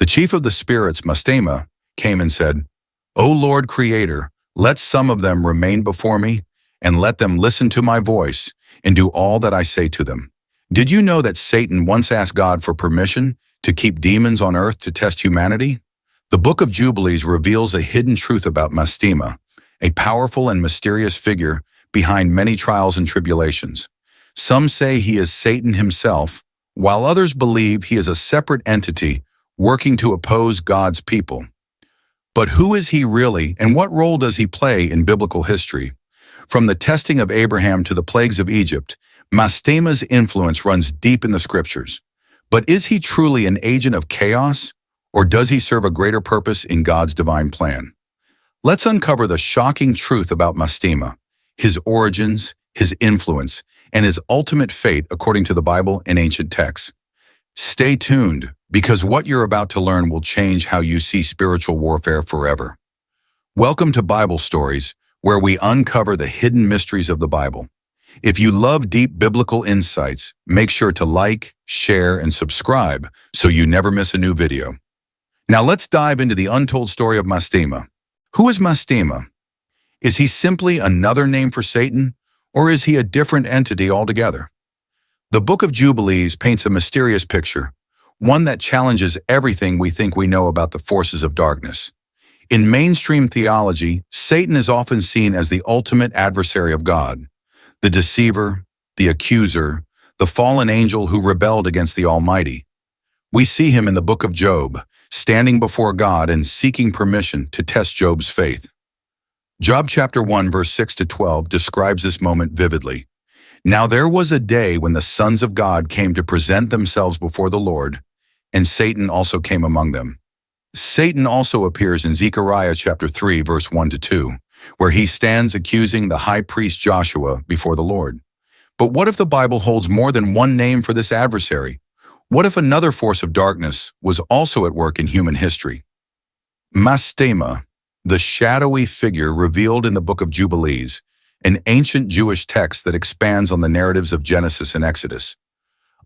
chief of the spirits, Mastema, came and said, "O Lord Creator, let some of them remain before me, and let them listen to my voice, and do all that I say to them." Did you know that Satan once asked God for permission to keep demons on earth to test humanity? The Book of Jubilees reveals a hidden truth about Mastema, a powerful and mysterious figure behind many trials and tribulations. Some say he is Satan himself, while others believe he is a separate entity working to oppose God's people. But who is he really, and what role does he play in biblical history? From the testing of Abraham to the plagues of Egypt, Mastema's influence runs deep in the scriptures. But is he truly an agent of chaos, or does he serve a greater purpose in God's divine plan? Let's uncover the shocking truth about Mastema, his origins, his influence, and his ultimate fate according to the Bible and ancient texts. Stay tuned, because what you're about to learn will change how you see spiritual warfare forever. Welcome to Bible Stories, where we uncover the hidden mysteries of the Bible. If you love deep biblical insights, make sure to like, share, and subscribe so you never miss a new video. Now let's dive into the untold story of Mastema. Who is Mastema? Is he simply another name for Satan, or is he a different entity altogether? The Book of Jubilees paints a mysterious picture, one that challenges everything we think we know about the forces of darkness. In mainstream theology, Satan is often seen as the ultimate adversary of God, the deceiver, the accuser, the fallen angel who rebelled against the Almighty. We see him in the book of Job, standing before God and seeking permission to test Job's faith. Job chapter 1 verse 6 to 12 describes this moment vividly. Now there was a day when the sons of God came to present themselves before the Lord, and Satan also came among them. Satan also appears in Zechariah chapter 3 verse 1 to 2, where he stands accusing the high priest Joshua before the Lord. But what if the Bible holds more than one name for this adversary? What if another force of darkness was also at work in human history? Mastema, the shadowy figure revealed in the Book of Jubilees, an ancient Jewish text that expands on the narratives of Genesis and Exodus.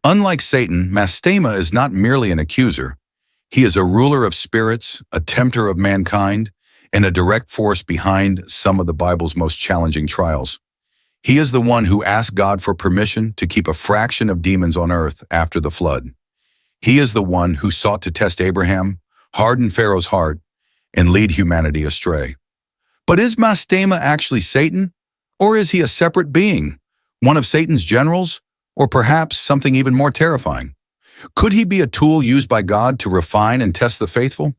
Unlike Satan, Mastema is not merely an accuser. He is a ruler of spirits, a tempter of mankind, and a direct force behind some of the Bible's most challenging trials. He is the one who asked God for permission to keep a fraction of demons on earth after the flood. He is the one who sought to test Abraham, harden Pharaoh's heart, and lead humanity astray. But is Mastema actually Satan? Or is he a separate being, one of Satan's generals, or perhaps something even more terrifying? Could he be a tool used by God to refine and test the faithful?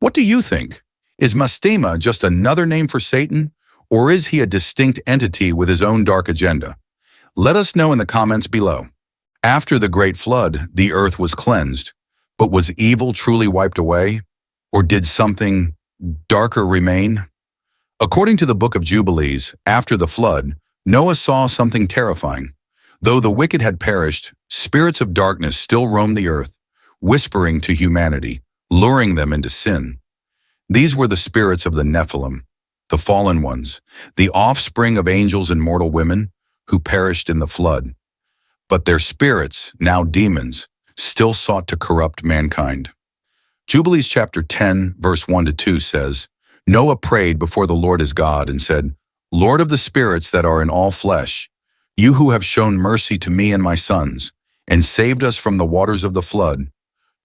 What do you think? Is Mastema just another name for Satan, or is he a distinct entity with his own dark agenda? Let us know in the comments below. After the great flood, the earth was cleansed, but was evil truly wiped away? Or did something darker remain? According to the Book of Jubilees, after the flood, Noah saw something terrifying. Though the wicked had perished, spirits of darkness still roamed the earth, whispering to humanity, luring them into sin. These were the spirits of the Nephilim, the fallen ones, the offspring of angels and mortal women who perished in the flood. But their spirits, now demons, still sought to corrupt mankind. Jubilees chapter 10, verse 1 to 2 says, Noah prayed before the Lord his God and said, Lord of the spirits that are in all flesh, you who have shown mercy to me and my sons, and saved us from the waters of the flood,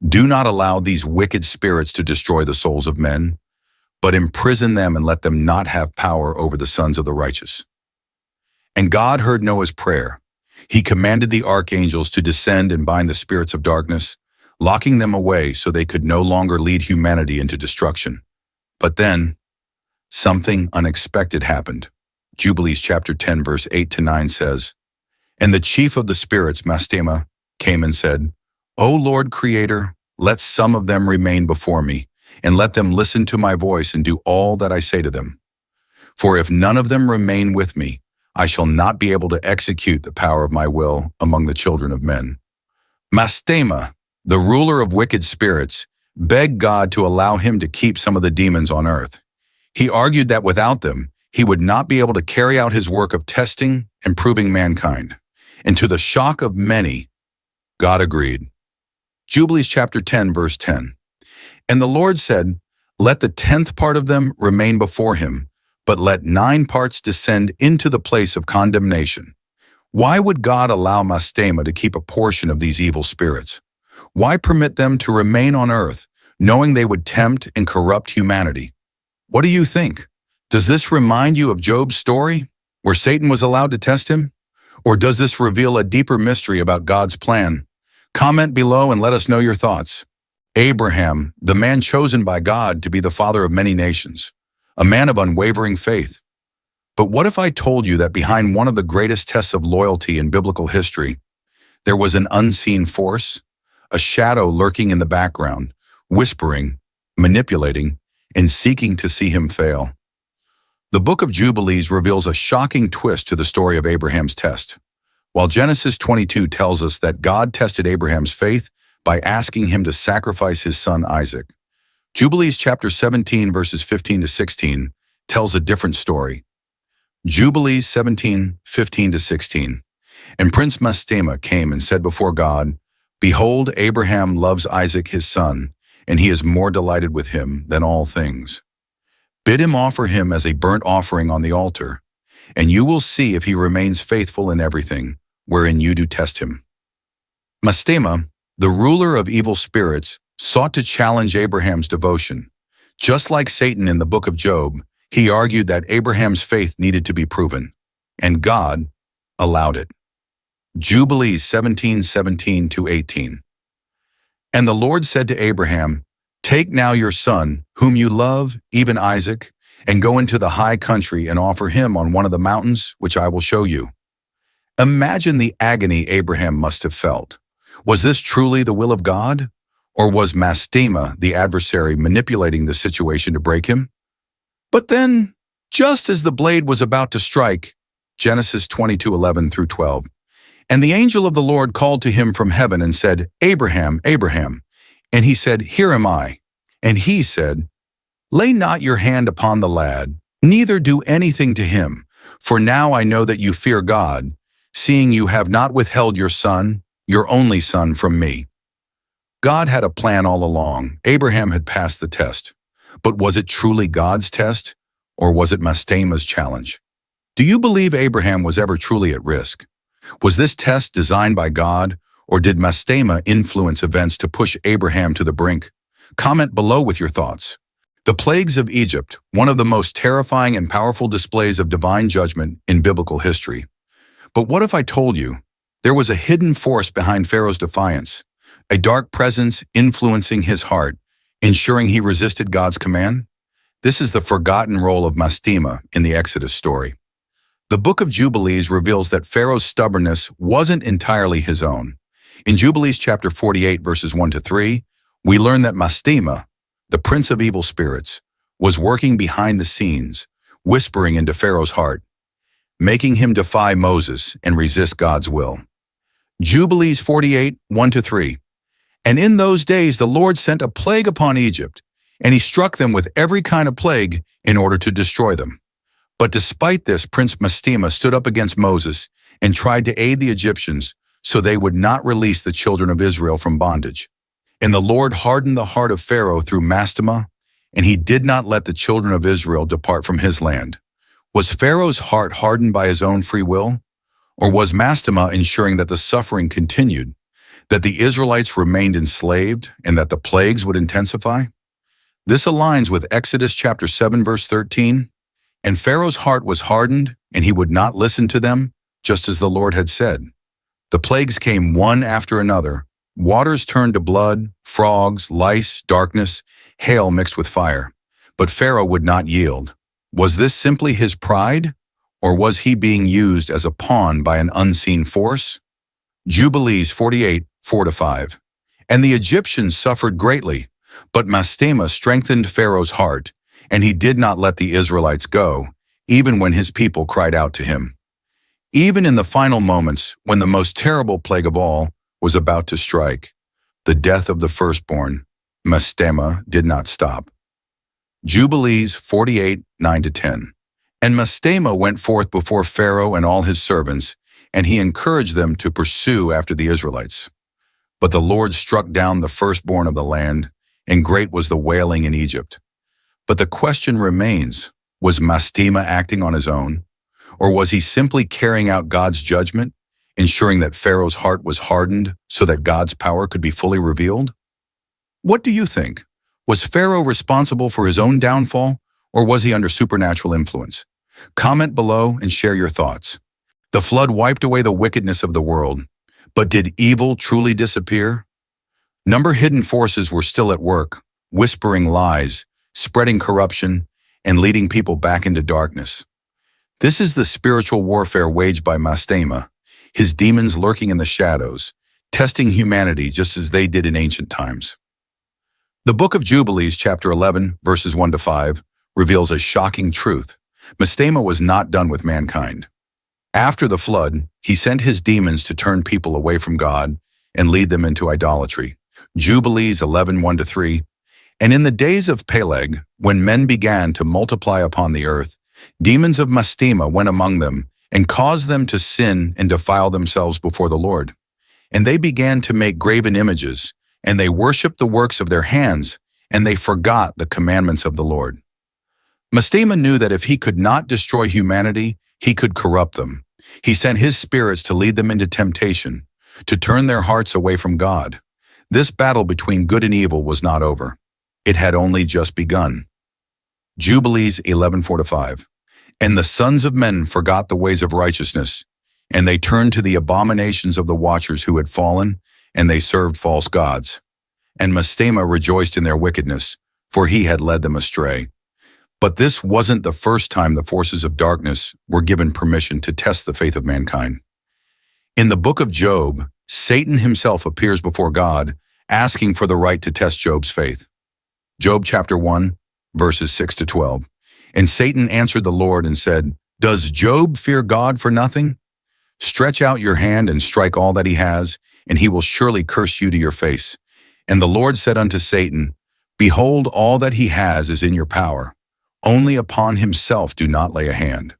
do not allow these wicked spirits to destroy the souls of men, but imprison them and let them not have power over the sons of the righteous. And God heard Noah's prayer. He commanded the archangels to descend and bind the spirits of darkness, locking them away so they could no longer lead humanity into destruction. But then, something unexpected happened. Jubilees chapter 10 verse 8 to 9 says, And the chief of the spirits, Mastema, came and said, O Lord Creator, let some of them remain before me, and let them listen to my voice and do all that I say to them. For if none of them remain with me, I shall not be able to execute the power of my will among the children of men. Mastema, the ruler of wicked spirits, begged God to allow him to keep some of the demons on earth. He argued that without them, he would not be able to carry out his work of testing and proving mankind. And to the shock of many, God agreed. Jubilees chapter 10, verse 10. And the Lord said, "Let the 10th part of them remain before him, but let 9 parts descend into the place of condemnation." Why would God allow Mastema to keep a portion of these evil spirits? Why permit them to remain on earth, knowing they would tempt and corrupt humanity? What do you think? Does this remind you of Job's story, where Satan was allowed to test him? Or does this reveal a deeper mystery about God's plan? Comment below and let us know your thoughts. Abraham, the man chosen by God to be the father of many nations, a man of unwavering faith. But what if I told you that behind one of the greatest tests of loyalty in biblical history, there was an unseen force, a shadow lurking in the background, whispering, manipulating, and seeking to see him fail? The Book of Jubilees reveals a shocking twist to the story of Abraham's test. While Genesis 22 tells us that God tested Abraham's faith by asking him to sacrifice his son Isaac, Jubilees chapter 17 verses 15 to 16 tells a different story. Jubilees 17, 15 to 16. And Prince Mastema came and said before God, "Behold, Abraham loves Isaac his son, and he is more delighted with him than all things. Bid him offer him as a burnt offering on the altar, and you will see if he remains faithful in everything wherein you do test him." Mastema, the ruler of evil spirits, sought to challenge Abraham's devotion. Just like Satan in the book of Job, he argued that Abraham's faith needed to be proven, and God allowed it. Jubilees 17:17 to 18. And the Lord said to Abraham, "Take now your son, whom you love, even Isaac, and go into the high country and offer him on one of the mountains which I will show you." Imagine the agony Abraham must have felt. Was this truly the will of God? Or was Mastema, the adversary, manipulating the situation to break him? But then, just as the blade was about to strike, Genesis 22:11 through 12, and the angel of the Lord called to him from heaven and said, "Abraham, Abraham." And he said, "Here am I." And he said, "Lay not your hand upon the lad, neither do anything to him, for now I know that you fear God, seeing you have not withheld your son, your only son, from me." God had a plan all along. Abraham had passed the test. But was it truly God's test, or was it Mastema's challenge? Do you believe Abraham was ever truly at risk? Was this test designed by God, or did Mastema influence events to push Abraham to the brink? Comment below with your thoughts. The plagues of Egypt, one of the most terrifying and powerful displays of divine judgment in biblical history. But what if I told you there was a hidden force behind Pharaoh's defiance, a dark presence influencing his heart, ensuring he resisted God's command? This is the forgotten role of Mastema in the Exodus story. The Book of Jubilees reveals that Pharaoh's stubbornness wasn't entirely his own. In Jubilees chapter 48 verses 1 to 3, we learn that Mastema, the prince of evil spirits, was working behind the scenes, whispering into Pharaoh's heart, making him defy Moses and resist God's will. Jubilees 48, 1 to 3. And in those days the Lord sent a plague upon Egypt, and he struck them with every kind of plague in order to destroy them. But despite this, Prince Mastema stood up against Moses and tried to aid the Egyptians so they would not release the children of Israel from bondage. And the Lord hardened the heart of Pharaoh through Mastema, and he did not let the children of Israel depart from his land. Was Pharaoh's heart hardened by his own free will? Or was Mastema ensuring that the suffering continued, that the Israelites remained enslaved, and that the plagues would intensify? This aligns with Exodus chapter 7 verse 13. And Pharaoh's heart was hardened, and he would not listen to them, just as the Lord had said. The plagues came one after another. Waters turned to blood, frogs, lice, darkness, hail mixed with fire. But Pharaoh would not yield. Was this simply his pride, or was he being used as a pawn by an unseen force? Jubilees 48, 4 to 5. And the Egyptians suffered greatly, but Mastema strengthened Pharaoh's heart, and he did not let the Israelites go, even when his people cried out to him. Even in the final moments, when the most terrible plague of all was about to strike, the death of the firstborn, Mastema did not stop. Jubilees 48, 9 to 10. And Mastema went forth before Pharaoh and all his servants, and he encouraged them to pursue after the Israelites. But the Lord struck down the firstborn of the land, and great was the wailing in Egypt. But the question remains, was Mastema acting on his own? Or was he simply carrying out God's judgment, ensuring that Pharaoh's heart was hardened so that God's power could be fully revealed? What do you think? Was Pharaoh responsible for his own downfall, or was he under supernatural influence? Comment below and share your thoughts. The flood wiped away the wickedness of the world, but did evil truly disappear? Hidden forces were still at work, whispering lies, spreading corruption, and leading people back into darkness. This is the spiritual warfare waged by Mastema, his demons lurking in the shadows, testing humanity just as they did in ancient times. The Book of Jubilees, chapter 11, verses 1 to 5, reveals a shocking truth. Mastema was not done with mankind. After the flood, he sent his demons to turn people away from God and lead them into idolatry. Jubilees 11, 1 to 3. And in the days of Peleg, when men began to multiply upon the earth, demons of Mastema went among them and caused them to sin and defile themselves before the Lord. And they began to make graven images, and they worshipped the works of their hands, and they forgot the commandments of the Lord. Mastema knew that if he could not destroy humanity, he could corrupt them. He sent his spirits to lead them into temptation, to turn their hearts away from God. This battle between good and evil was not over. It had only just begun. Jubilees 11, 4 to 5. And the sons of men forgot the ways of righteousness, and they turned to the abominations of the watchers who had fallen, and they served false gods. And Mastema rejoiced in their wickedness, for he had led them astray. But this wasn't the first time the forces of darkness were given permission to test the faith of mankind. In the book of Job, Satan himself appears before God, asking for the right to test Job's faith. Job chapter 1, verses 6 to 12. And Satan answered the Lord and said, "Does Job fear God for nothing? Stretch out your hand and strike all that he has, and he will surely curse you to your face." And the Lord said unto Satan, "Behold, all that he has is in your power. Only upon himself do not lay a hand."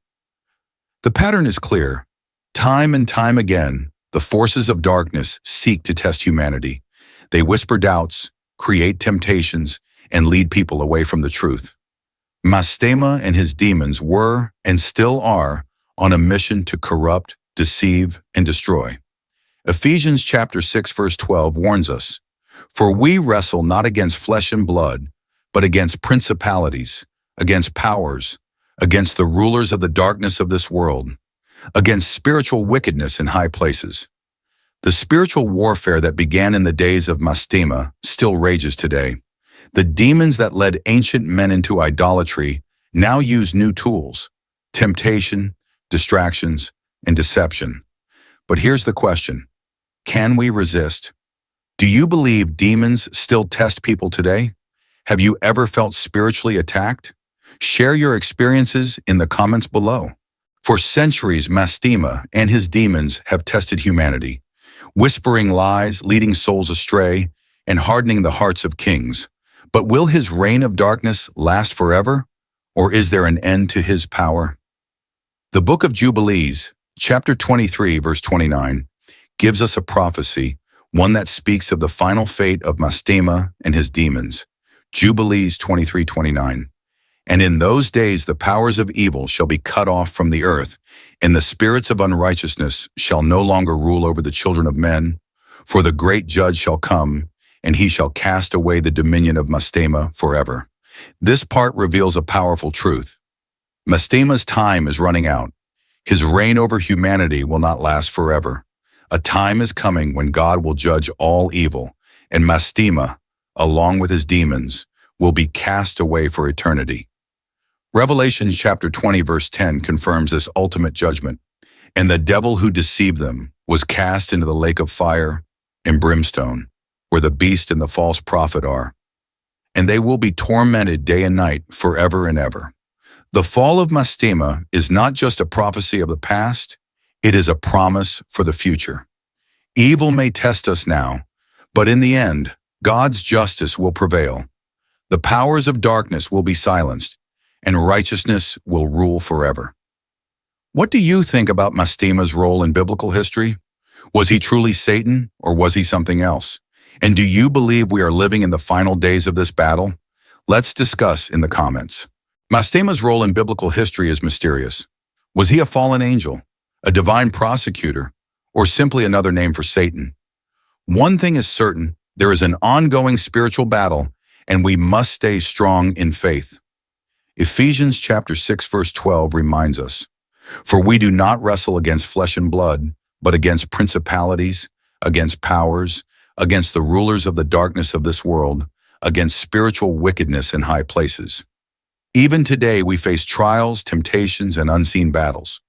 The pattern is clear. Time and time again, the forces of darkness seek to test humanity. They whisper doubts, create temptations, and lead people away from the truth. Mastema and his demons were, and still are, on a mission to corrupt, deceive, and destroy. Ephesians chapter 6, verse 12 warns us, "For we wrestle not against flesh and blood, but against principalities, against powers, against the rulers of the darkness of this world, against spiritual wickedness in high places." The spiritual warfare that began in the days of Mastema still rages today. The demons that led ancient men into idolatry now use new tools: temptation, distractions, and deception. But here's the question: can we resist? Do you believe demons still test people today? Have you ever felt spiritually attacked? Share your experiences in the comments below. For centuries, Mastema and his demons have tested humanity, whispering lies, leading souls astray, and hardening the hearts of kings. But will his reign of darkness last forever, or is there an end to his power? The Book of Jubilees, chapter 23, verse 29, gives us a prophecy, one that speaks of the final fate of Mastema and his demons. Jubilees 23:29. And in those days the powers of evil shall be cut off from the earth, and the spirits of unrighteousness shall no longer rule over the children of men. For the great judge shall come, and he shall cast away the dominion of Mastema forever. This part reveals a powerful truth. Mastema's time is running out. His reign over humanity will not last forever. A time is coming when God will judge all evil, and Mastema, along with his demons, will be cast away for eternity. Revelation chapter 20 verse 10 confirms this ultimate judgment. And the devil who deceived them was cast into the lake of fire and brimstone, where the beast and the false prophet are. And they will be tormented day and night forever and ever. The fall of Mastema is not just a prophecy of the past, it is a promise for the future. Evil may test us now, but in the end, God's justice will prevail. The powers of darkness will be silenced, and righteousness will rule forever. What do you think about Mastema's role in biblical history? Was he truly Satan, or was he something else? And do you believe we are living in the final days of this battle? Let's discuss in the comments. Mastema's role in biblical history is mysterious. Was he a fallen angel, a divine prosecutor, or simply another name for Satan? One thing is certain, there is an ongoing spiritual battle, and we must stay strong in faith. Ephesians chapter 6 verse 12 reminds us, "For we do not wrestle against flesh and blood, but against principalities, against powers, against the rulers of the darkness of this world, against spiritual wickedness in high places." Even today we face trials, temptations, and unseen battles.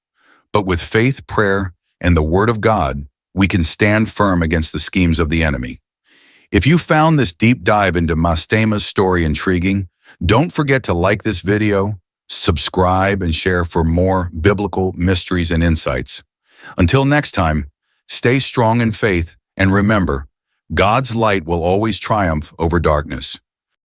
But with faith, prayer, and the Word of God, we can stand firm against the schemes of the enemy. If you found this deep dive into Mastema's story intriguing, don't forget to like this video, subscribe, and share for more biblical mysteries and insights. Until next time, stay strong in faith, and remember, God's light will always triumph over darkness.